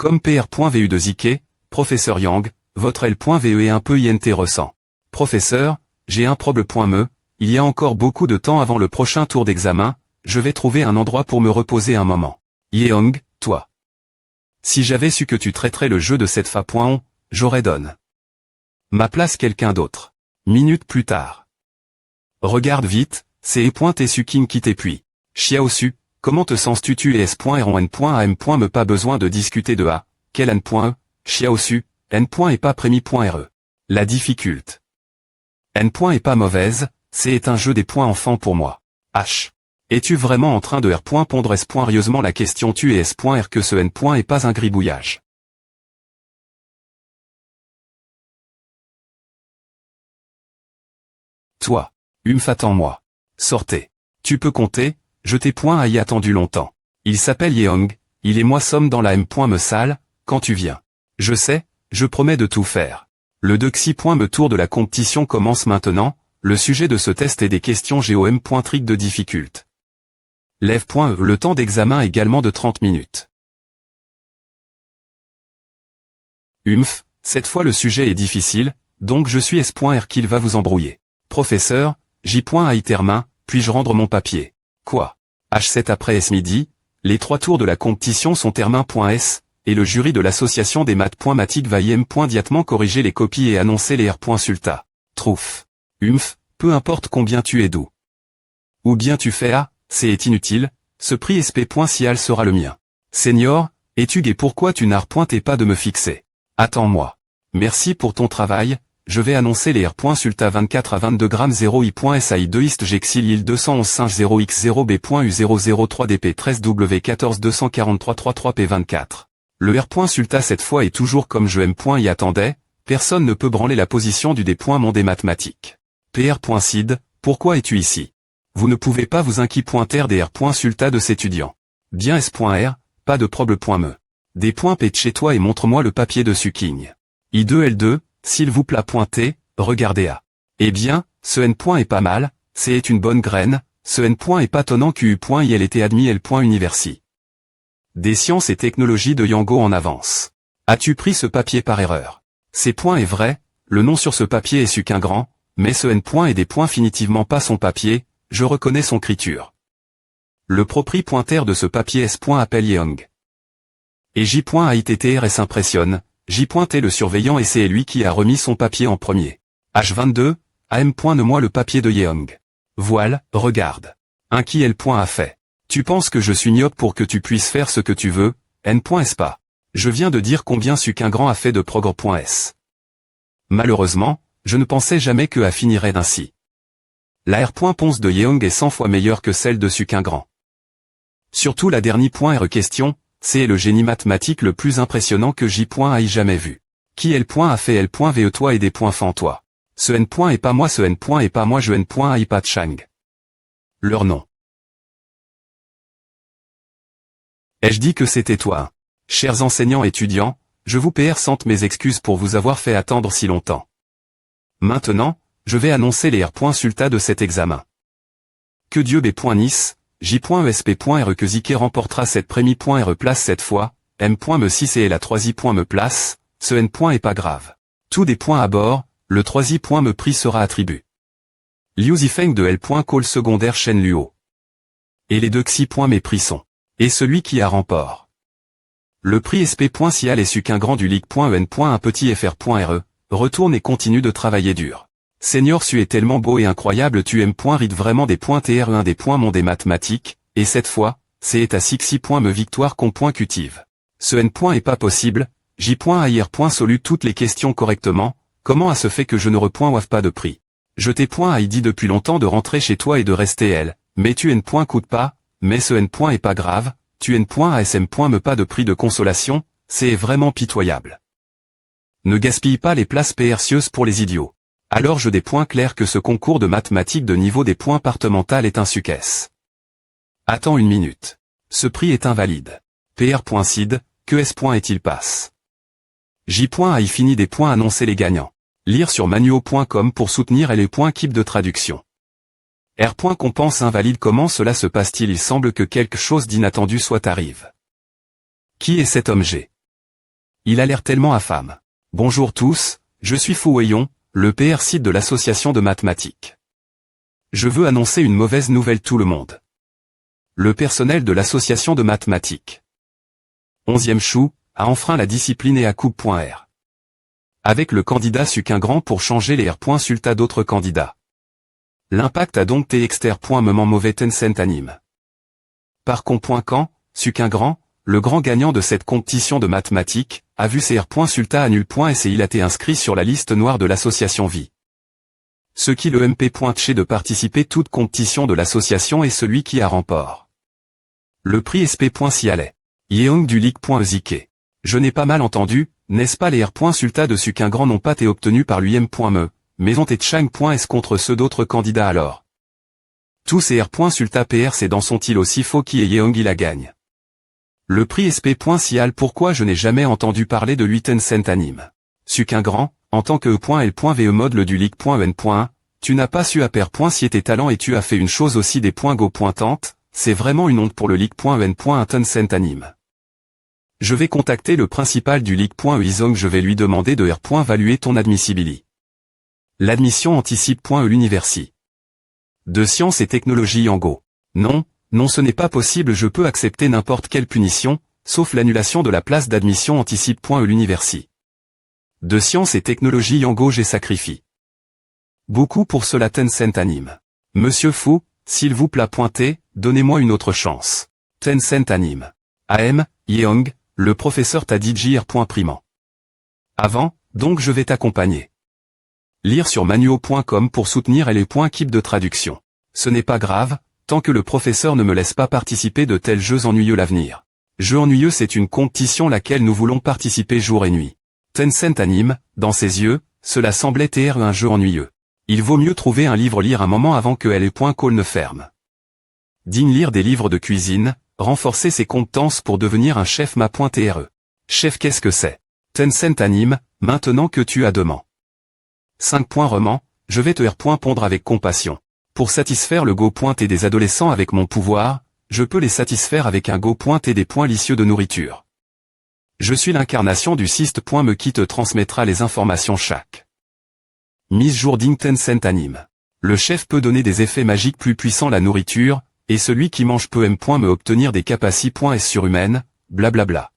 Comme PR.vu de Zike, professeur Yang, votre L.ve est un peu int ressent. Professeur, j'ai un problème. Il y a encore beaucoup de temps avant le prochain tour d'examen, je vais trouver un endroit pour me reposer un moment. Yeong, toi. Si j'avais su que tu traiterais le jeu de cette fa.on, j'aurais donné ma place quelqu'un d'autre. Minutes plus tard. Regarde vite, c'est E.Tsuking qui t'épuie. Xiaosu, comment te sens-tu tu es S.R.N.A.M. Me pas besoin de discuter de A, quel N.E, Xiaosu, N. Et pas prémis.re. La difficulté. N. Est pas mauvaise, c'est un jeu des points enfants pour moi. H. Es-tu vraiment en train de R.pondre S.Rieusement la question tu es S.R que ce N. Est pas un gribouillage. Toi. Attends-moi. Sortez. Tu peux compter, je t'ai point y attendu longtemps. Il s'appelle Yeong, il et moi sommes dans la M. Me salle, quand tu viens. Je sais, je promets de tout faire. Le Dexi. Me tour de la compétition commence maintenant, le sujet de ce test est des questions GOM. Trick de difficulté. Lève. Le temps d'examen également de 30 minutes. Cette fois le sujet est difficile, donc je suis S.R qu'il va vous embrouiller. Professeur, J.I termin, puis-je rendre mon papier? Quoi? H7 après S-midi, les 3 tours de la compétition sont termin.s, et le jury de l'association des maths.matic va diatement corriger les copies et annoncer les R.sulta. Trouf. Peu importe combien tu es doux. Ou bien tu fais A, c'est inutile, ce prix SP.cial sera le mien. Senior, es-tu gay pourquoi tu n'as pointé pas de me fixer? Attends-moi. Merci pour ton travail. Je vais annoncer les R.sulta 24 à 22 grammes 0i.SAI2 ist Gexil il 211-0x0B.U003DP13W14-243-33P24. Le R.sulta cette fois est toujours comme je y attendais, personne ne peut branler la position du D.mon des mathématiques. PR.sid, pourquoi es-tu ici? Vous ne pouvez pas vous inquiéter des R.sulta de cet étudiant. Bien S.R, pas de problème. Des points P de chez toi et montre-moi le papier de Suking. I2L2, s'il vous plaît pointer, regardez A. Eh bien, ce N. Est pas mal, c'est une bonne graine, ce N. Est pas tonnant QU. Elle était admis L. Universi. Des sciences et technologies de Yango en avance. As-tu pris ce papier par erreur? Ces points est vrai, le nom sur ce papier est Suking grand, mais ce N. Est des points définitivement pas son papier, je reconnais son écriture. Le propriétaire de ce papier S. Appelle Yeong. Et J.ITTR s'impressionne. J.T le surveillant et c'est lui qui a remis son papier en premier. H22, AM. Ne-moi le papier de Yeong. Voile, regarde. Un qui L. A fait. Tu penses que je suis myope pour que tu puisses faire ce que tu veux, N. Est pas. Je viens de dire combien Suking grand a fait de progrès.s. Malheureusement, je ne pensais jamais que A finirait ainsi. La R. Ponce de Yeong est 100 fois meilleure que celle de Suking grand. Surtout la dernière R question, c'est le génie mathématique le plus impressionnant que J.ai jamais vu. Qui L. A fait L.ve toi et des points fan toi. Ce N. Est pas moi ce N. Est pas moi je N.ai pas de Chang. Leur nom. Ai-je dit que c'était toi? Chers enseignants étudiants, je vous présente mes excuses pour vous avoir fait attendre si longtemps. Maintenant, je vais annoncer les R.sulta de cet examen. Que Dieu B.Nice, J.ESP.R que Zike remportera cette prémie.R place cette fois, M.me 6 et la 3i. Me place, ce N. Est pas grave. Tous des points à bord, le 3i. Me prix sera attribué. Liu Zifeng de L. Call secondaire Shen Luo. Et les deux Xi. Mes prix sont. Et celui qui a remporté. Le prix SP.cial et Suking grand du Ligue.en. Un petit FR.re, retourne et continue de travailler dur. Senior Su est tellement beau et incroyable tu M. Ride vraiment des points TR1 des points mon des mathématiques, et cette fois, c'est à 6i. Me victoire concutive. Ce N. Est pas possible, J.IR. Solu toutes les questions correctement, comment à se fait que je ne waf pas de prix. Je t'ai dit depuis longtemps de rentrer chez toi et de rester elle, mais tu N. Coûte pas, mais ce N. Est pas grave, tu N. ASM. Me pas de prix de consolation, c'est vraiment pitoyable. Ne gaspille pas les places précieuses pour les idiots. Alors je des points clairs que ce concours de mathématiques de niveau des points départemental est un succès. Attends une minute. Ce prix est invalide. PR.sid, que S. Est-il passe? J.ai fini des points annoncer les gagnants. Lire sur manuo.com pour soutenir les points keep de traduction. R. Compense invalide comment cela se passe-t-il? Il semble que quelque chose d'inattendu soit arrive. Qui est cet homme G? Il a l'air tellement affame. Bonjour tous, je suis Fu Weiyon, le PR site de l'association de mathématiques. Je veux annoncer une mauvaise nouvelle tout le monde. Le personnel de l'association de mathématiques 11e chou a enfreint la discipline et à coupe.r. Avec le candidat su qu'un grand pour changer les R.sulta d'autres candidats. L'impact a donc été exter.moment mauvais Tencent anime. Par con.quand, su qu'un grand, le grand gagnant de cette compétition de mathématiques, a vu ses R.sulta annul.s et il a été inscrit sur la liste noire de l'association vie. Ce qui le MP.ché de participer toute compétition de l'association est celui qui a remporté. Le prix SP.s'y allait. Yeong du League.ezik. Je n'ai pas mal entendu, n'est-ce pas les R.sulta dessus qu'un grand n'ont pas été obtenus par l'UM.me, mais ont été Chang.s contre ceux d'autres candidats alors. Tous ces R.sulta PR c'est dans son-il aussi faux qui est Yeong il la gagne. Le prix SP.sial pourquoi je n'ai jamais entendu parler de lui Tencent anime. Su qu'un grand, en tant que E.L.ve mode le du League.en.1, tu n'as pas su appaire.si tes talents et tu as fait une chose aussi des .go pointantes, c'est vraiment une honte pour le League.en.1 Tencent anime. Je vais contacter le principal du League.eizong je vais lui demander de R.valuer ton admissibility. L'admission anticipe.l'universi. De sciences et technologies en Go. Non, non ce n'est pas possible je peux accepter n'importe quelle punition, sauf l'annulation de la place d'admission anticipe.l'universi. De sciences et technologies en Go j'ai sacrifié. Beaucoup pour cela Tencent anime. Monsieur Fu, s'il vous plaît pointez, donnez-moi une autre chance. Tencent anime. AM, Yeong, le professeur t'a dit JR.primant. Avant, donc je vais t'accompagner. Lire sur manuo.com pour soutenir les points keep de traduction. Ce n'est pas grave, tant que le professeur ne me laisse pas participer de tels jeux ennuyeux l'avenir. Jeu ennuyeux c'est une compétition laquelle nous voulons participer jour et nuit. Tencent anime, dans ses yeux, cela semblait être un jeu ennuyeux. Il vaut mieux trouver un livre lire un moment avant que L.call ne ferme. Digne lire des livres de cuisine, renforcer ses compétences pour devenir un chef ma.tre. Chef qu'est-ce que c'est? Tencent anime, maintenant que tu as demain. 5 points roman, je vais te pondre avec compassion. Pour satisfaire le go.t des adolescents avec mon pouvoir, je peux les satisfaire avec un go.t des points licieux de nourriture. Je suis l'incarnation du cyste.me qui te transmettra les informations chaque. Mise jour digne Tencent anime. Le chef peut donner des effets magiques plus puissants la nourriture, et celui qui mange peut me obtenir des capacités.s surhumaines, blablabla.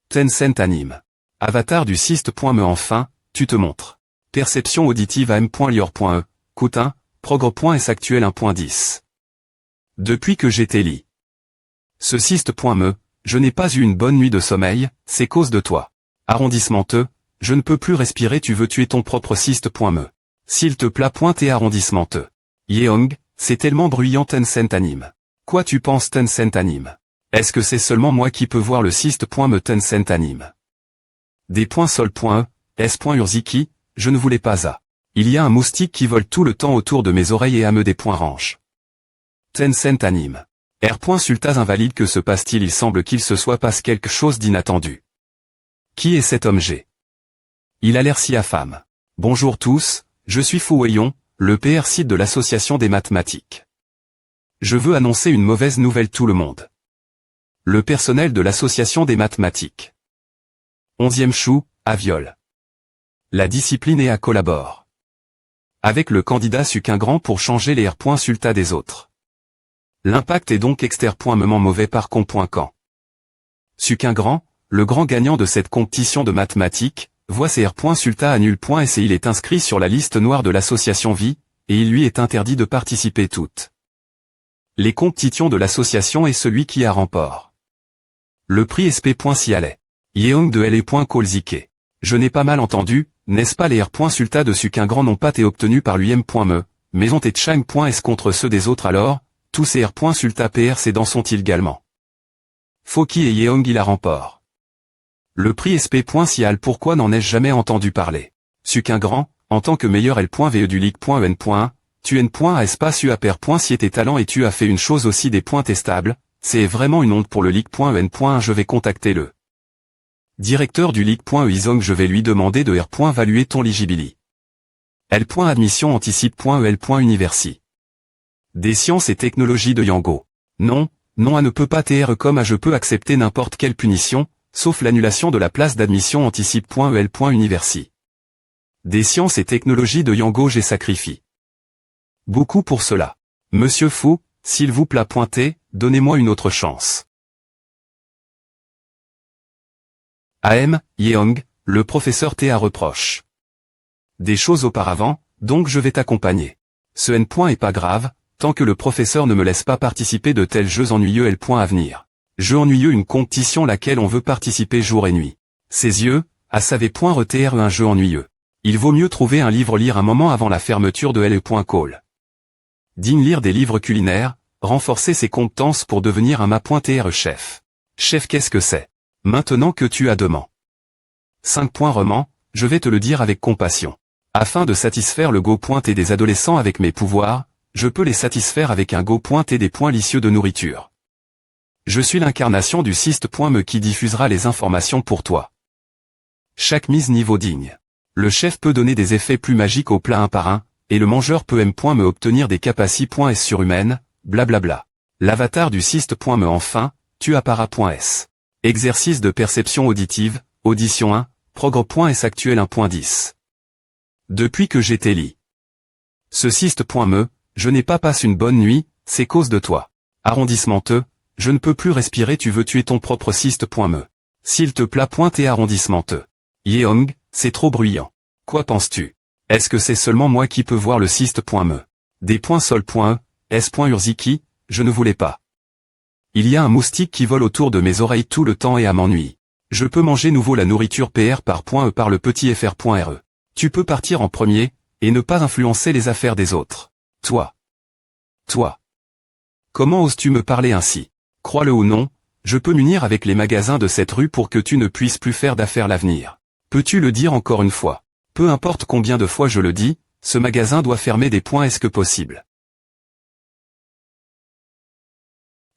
Tencent anime. Avatar du cyste.me enfin, tu te montres. Perception auditive à m.lior.e, coûte 1, progr.s actuel 1.10. Depuis que j'étais lit. Ce cyste.me, je n'ai pas eu une bonne nuit de sommeil, c'est cause de toi. Arrondissementeux, je ne peux plus respirer tu veux tuer ton propre cyste.me. S'il te plaît t'es arrondissementeux. Yeong, c'est tellement bruyant Tencent anime. Quoi tu penses Tencent anime? Est-ce que c'est seulement moi qui peux voir le cyste.me Tencent anime? Des points sol.e, s.urziki, je ne voulais pas à. Il y a un moustique qui vole tout le temps autour de mes oreilles et à me des points range. Tencent anime. R.sultas invalide que se passe-t-il il semble qu'il se soit passe quelque chose d'inattendu. Qui est cet homme G? Il a l'air si affame. Bonjour tous, je suis Fu Weiyon, le PR site de l'association des mathématiques. Je veux annoncer une mauvaise nouvelle tout le monde. Le personnel de l'association des mathématiques 11e chou, à viol. La discipline et à collabore. Avec le candidat su qu'un grand pour changer les R.sulta des autres. L'impact est donc exter.moment mauvais par con.quand. Su qu'un grand, le grand gagnant de cette compétition de mathématiques, voit ses R.sulta annul.s et il est inscrit sur la liste noire de l'association vie, et il lui est interdit de participer toutes. Les compétitions de l'association et celui qui a remporté. Le prix SP.s'y allait. Yeong de L.call.zik. Je n'ai pas mal entendu, n'est-ce pas les R.sulta dessus qu'un grand n'ont pas été obtenus par l'UM.me, mais ont été Chang.s contre ceux des autres alors, tous ces R.sulta PR c'est dans son-il également. Foki et Yeong il a remporté. Le prix SP.sial pourquoi n'en ai-je jamais entendu parler? Su qu'un grand, en tant que meilleur L.ve du League.en.1, tu n.a appaire.si tes talents et tu as fait une chose aussi des points testables, c'est vraiment une honte pour le League.en.1 je vais contacter le directeur du League.eizong je vais lui demander de R.valuer ton eligibility. L.admission anticipe.el.universi. Des sciences et technologies de Yango. Non, non à ne peut pas tr comme à je peux accepter n'importe quelle punition, sauf l'annulation de la place d'admission anticipe.el.universi. Des sciences et technologies de Yango j'ai sacrifié beaucoup pour cela. Monsieur Fou, s'il vous plaît pointez, donnez-moi une autre chance. A.M. Yeong, le professeur Théa reproche des choses auparavant, donc je vais t'accompagner. Ce N. est pas grave, tant que le professeur ne me laisse pas participer de tels jeux ennuyeux L. à venir. Jeu ennuyeux, une compétition laquelle on veut participer jour et nuit. Ses yeux, à savez point reterre un jeu ennuyeux. Il vaut mieux trouver un livre lire un moment avant la fermeture de L. Call. Digne lire des livres culinaires, renforcer ses compétences pour devenir un ma.tr chef. Chef qu'est-ce que c'est? Maintenant que tu as demandé 5 points roman, je vais te le dire avec compassion. Afin de satisfaire le go.t des adolescents avec mes pouvoirs, je peux les satisfaire avec un go.t des points licieux de nourriture. Je suis l'incarnation du cyste.me qui diffusera les informations pour toi. Chaque mise niveau digne. Le chef peut donner des effets plus magiques au plat un par un, et le mangeur peut me obtenir des capacités.s surhumaines, blablabla. L'avatar du cyste.me enfin, tu appara.s. Exercice de perception auditive, audition 1, progr.s actuel 1.10. Depuis que j'étais lit. Ce cyste.me, je n'ai pas passé une bonne nuit, c'est cause de toi. Arrondissementeux, je ne peux plus respirer, tu veux tuer ton propre cyste.me. S'il te plaît et arrondissementeux. Yeong, c'est trop bruyant. Quoi penses-tu? Est-ce que c'est seulement moi qui peux voir le cyste.me? Des points sol.e, s.urziki, je ne voulais pas. Il y a un moustique qui vole autour de mes oreilles tout le temps et à m'ennuie. Je peux manger nouveau la nourriture PR par .e par le petit fr.re. Tu peux partir en premier, et ne pas influencer les affaires des autres. Toi. Comment oses-tu me parler ainsi? Crois-le ou non, je peux m'unir avec les magasins de cette rue pour que tu ne puisses plus faire d'affaires l'avenir. Peux-tu le dire encore une fois? Peu importe combien de fois je le dis, ce magasin doit fermer des points est-ce que possible.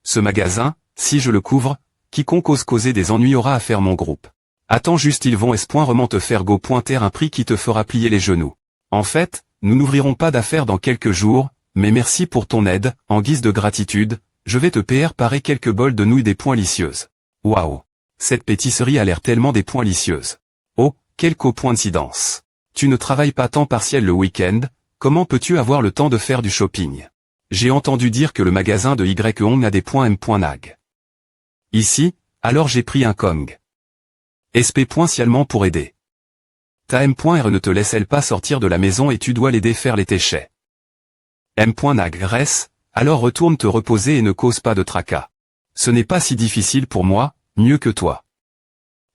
Ce magasin, si je le couvre, quiconque ose causer des ennuis aura à faire mon groupe. Attends juste ils vont s.rement te faire go.ter un prix qui te fera plier les genoux. En fait, nous n'ouvrirons pas d'affaires dans quelques jours, mais merci pour ton aide, en guise de gratitude, je vais te parer quelques bols de nouilles des points licieuses. Waouh! Cette pâtisserie a l'air tellement des points licieuses. Oh, quelle coïncidence! Tu ne travailles pas temps partiel le week-end, comment peux-tu avoir le temps de faire du shopping? J'ai entendu dire que le magasin de Y a des points M.nag. Ici, alors j'ai pris un Kong. SP.cialement pour aider. Ta M.R ne te laisse-elle pas sortir de la maison et tu dois l'aider faire les déchets. M.nag reste, alors retourne te reposer et ne cause pas de tracas. Ce n'est pas si difficile pour moi, mieux que toi.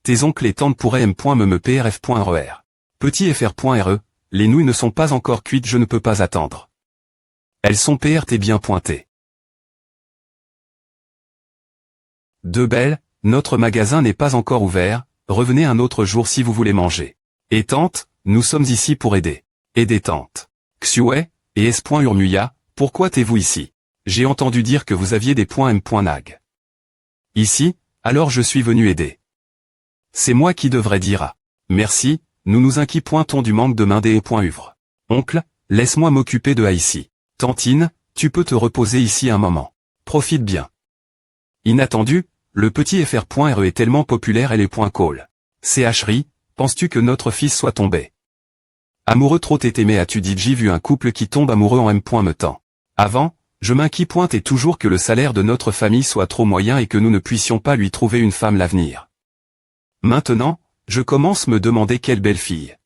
Tes oncles et tantes pourraient me prf.rer. Petit fr.re, les nouilles ne sont pas encore cuites, je ne peux pas attendre. Elles sont PRT bien pointées. De belles, notre magasin n'est pas encore ouvert, revenez un autre jour si vous voulez manger. Et tante, nous sommes ici pour aider. Aider tante. Xiue, et S.Urmuya, pourquoi t'es-vous ici? J'ai entendu dire que vous aviez des points M.nag. Ici, alors je suis venu aider. C'est moi qui devrais dire ah. Merci, nous nous inquiétons du manque de main des .uvre. Oncle, laisse-moi m'occuper de A ici. Tantine, tu peux te reposer ici un moment. Profite bien. Inattendu, le petit fr.re est tellement populaire et les .call. CHRI, penses-tu que notre fils soit tombé? Amoureux trop aimé as-tu dit j'ai vu un couple qui tombe amoureux en me temps. Avant, je m'inquiète et toujours que le salaire de notre famille soit trop moyen et que nous ne puissions pas lui trouver une femme l'avenir. Maintenant, je commence me demander quelle belle fille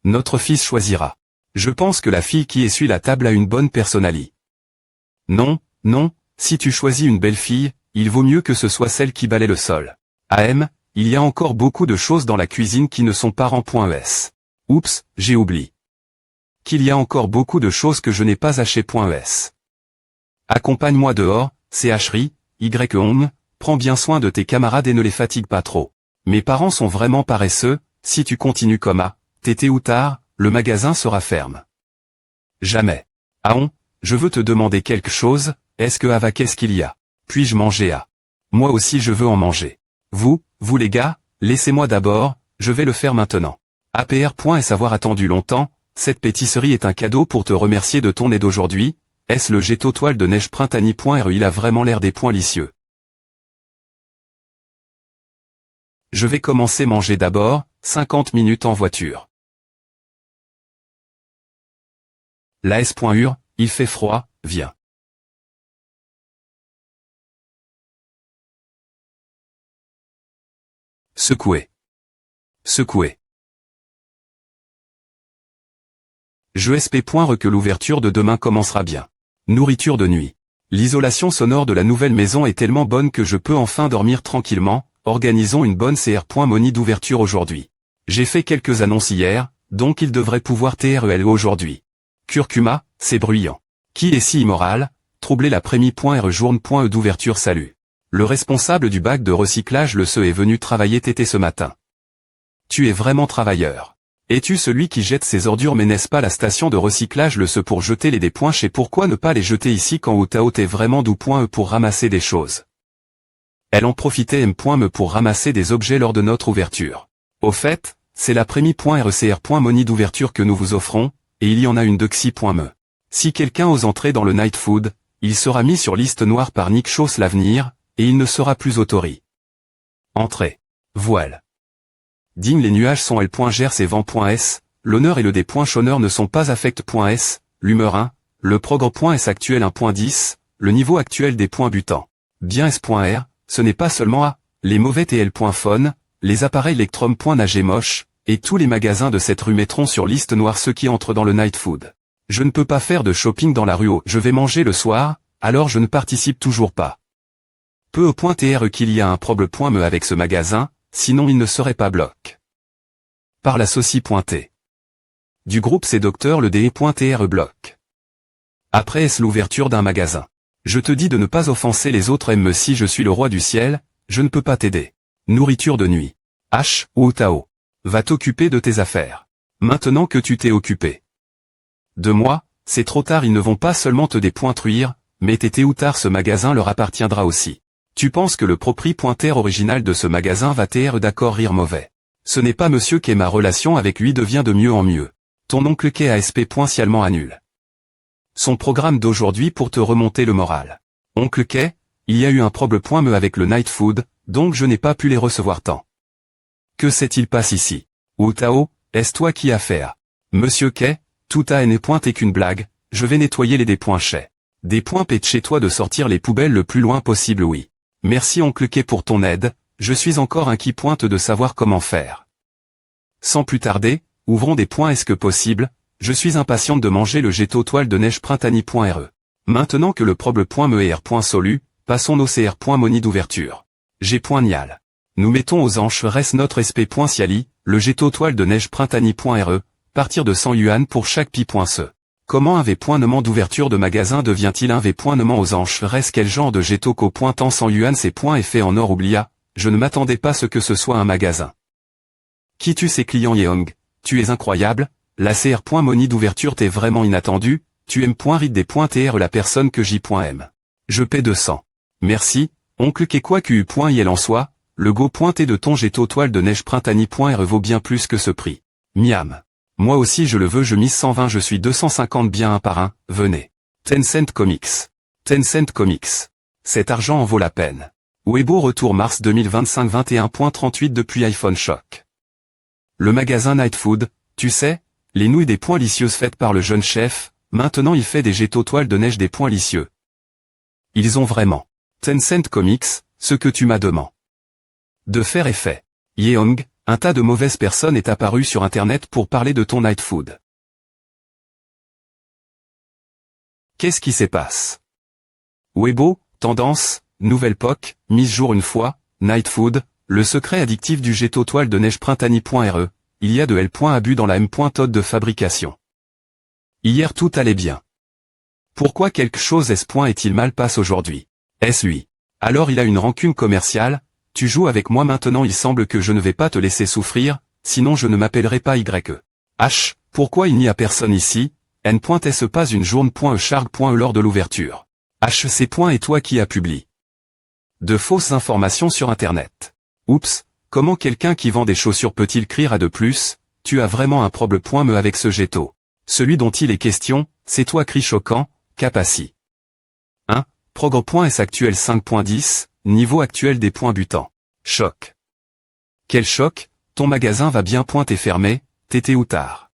notre fils choisira. Je pense que la fille qui essuie la table a une bonne personnalité. Non, si tu choisis une belle fille, il vaut mieux que ce soit celle qui balaie le sol. Il y a encore beaucoup de choses dans la cuisine qui ne sont pas en.es. Oups, j'ai oublié. Qu'il y a encore beaucoup de choses que je n'ai pas achetées.es. Accompagne-moi dehors, CHRI, prends bien soin de tes camarades et ne les fatigue pas trop. Mes parents sont vraiment paresseux, si tu continues comme à, tété ou tard, le magasin sera ferme. Jamais. Je veux te demander quelque chose, est-ce que Ava qu'est-ce qu'il y a? Puis-je manger à? Moi aussi je veux en manger. Vous les gars, laissez-moi d'abord, je vais le faire maintenant. APR. Avoir attendu longtemps, cette pâtisserie est un cadeau pour te remercier de ton aide aujourd'hui, est-ce le gâteau toile de neige printanier.re il a vraiment l'air des points licieux. Je vais commencer manger d'abord, 50 minutes en voiture. La S.UR, il fait froid, viens. Secouer. Secouer. Je SP.re que l'ouverture de demain commencera bien. Nourriture de nuit. L'isolation sonore de la nouvelle maison est tellement bonne que je peux enfin dormir tranquillement. Organisons une bonne CR.money d'ouverture aujourd'hui. J'ai fait quelques annonces hier, donc il devrait pouvoir TREL aujourd'hui. Curcuma, c'est bruyant. Qui est si immoral? Troubler la prémie.re journe.e d'ouverture salut. Le responsable du bac de recyclage le est venu travailler tété ce matin. Tu es vraiment travailleur. Es-tu celui qui jette ses ordures mais n'est-ce pas la station de recyclage le pour jeter les points chez pourquoi ne pas les jeter ici quand Outao t'es vraiment d'où.e pour ramasser des choses. Elle en profitait M.me pour ramasser des objets lors de notre ouverture. Au fait, c'est la prémie.recr.money d'ouverture que nous vous offrons, et il y en a une de Xi.me. Si quelqu'un ose entrer dans le night food, il sera mis sur liste noire par Nick Chauss l'avenir, et il ne sera plus autori. Entrée. Voile. Digne les nuages sont L.gers et vent.s, l'honneur et le D.chôneur ne sont pas affect.s, l'humeur 1, le progr.s actuel 1.10, le niveau actuel des points butants. Bien S.r, ce n'est pas seulement A, les mauvais TL.phone, les appareils Electrum.nag moche, et tous les magasins de cette rue mettront sur liste noire ceux qui entrent dans le night food. Je ne peux pas faire de shopping dans la rue où je vais manger le soir, alors je ne participe toujours pas. Peu au point TR qu'il y a un problème.me avec ce magasin, sinon il ne serait pas bloc. Par la Saucy.t. Du groupe c'est Docteur le DE.TR bloc. Après est-ce l'ouverture d'un magasin. Je te dis de ne pas offenser les autres M si je suis le roi du ciel, je ne peux pas t'aider. Nourriture de nuit. H ou Tao. Va t'occuper de tes affaires. Maintenant que tu t'es occupé de moi, c'est trop tard ils ne vont pas seulement te dépointruire, mais t'étais ou tard ce magasin leur appartiendra aussi. Tu penses que le propri.r original de ce magasin va t'être d'accord rire mauvais. Ce n'est pas monsieur qu'est ma relation avec lui devient de mieux en mieux. Ton oncle qu'est ASP.cialement annule son programme d'aujourd'hui pour te remonter le moral. Oncle Kay, il y a eu un problème.me avec le night food, donc je n'ai pas pu les recevoir tant. Que s'est-il passé ici? Ou Tao, est-ce toi qui as fait à Monsieur Kay, tout a n'est point et qu'une blague, je vais nettoyer les points chez. Des points pète chez toi de sortir les poubelles le plus loin possible oui. Merci oncle Kay pour ton aide, je suis encore un qui pointe de savoir comment faire. Sans plus tarder, ouvrons des points est-ce que possible, je suis impatiente de manger le gâteau toile de neige printanier.re. Maintenant que le problème.me est R.solu, passons nos CR.money d'ouverture. G.nial. Nous mettons aux anches reste notre SP.ciali, le gâteau toile de neige printanier.re, partir de 100 yuan pour chaque pi.se. Comment un V.nement d'ouverture de magasin devient-il un V.nement aux anches reste quel genre de gâteau qu'au pointant 100 yuan c'est point et fait en or oublia, je ne m'attendais pas ce que ce soit un magasin. Qui tue ses clients Yeong, tu es incroyable. La CR.money d'ouverture t'est vraiment inattendue, tu aimes.rid des .tr la personne que j.m. Je paie 200. Merci, oncle qu'est quoi QU.il en soit, le go.t de ton gâteau toile de neige printanier.re vaut bien plus que ce prix. Miam. Moi aussi je le veux je mise 120 je suis 250 bien un par un, venez. Tencent Comics. Tencent Comics. Cet argent en vaut la peine. Weibo retour mars 2025 21.38 depuis iPhone Choc. Le magasin Night Food, tu sais, les nouilles des points licieuses faites par le jeune chef, maintenant il fait des gâteaux toiles de neige des points licieux. Ils ont vraiment. Tencent Comics, ce que tu m'as demandé de faire est fait. Yeong, un tas de mauvaises personnes est apparu sur internet pour parler de ton night food. Qu'est-ce qui se passe? Weibo, tendance, nouvelle POC, mise jour une fois, night food, le secret addictif du gâteau toile de neige printanier.re. Il y a de L.abus dans la M.tode de fabrication. Hier tout allait bien. Pourquoi quelque chose est-il mal passe aujourd'hui? Est-ce lui? Alors il a une rancune commerciale, tu joues avec moi maintenant il semble que je ne vais pas te laisser souffrir, sinon je ne m'appellerai pas Y.E. H, pourquoi il n'y a personne ici? N.se pas une journe.e charg.e lors de l'ouverture. HC. Et toi qui as publié de fausses informations sur internet. Oups. Comment quelqu'un qui vend des chaussures peut-il crier à de plus? Tu as vraiment un problème.me avec ce gâteau. Celui dont il est question, c'est toi cri choquant, Capaci. 1. Progr.s actuel 5.10, niveau actuel des points butants. Choc. Quel choc, ton magasin va bien point et fermé, tété ou tard.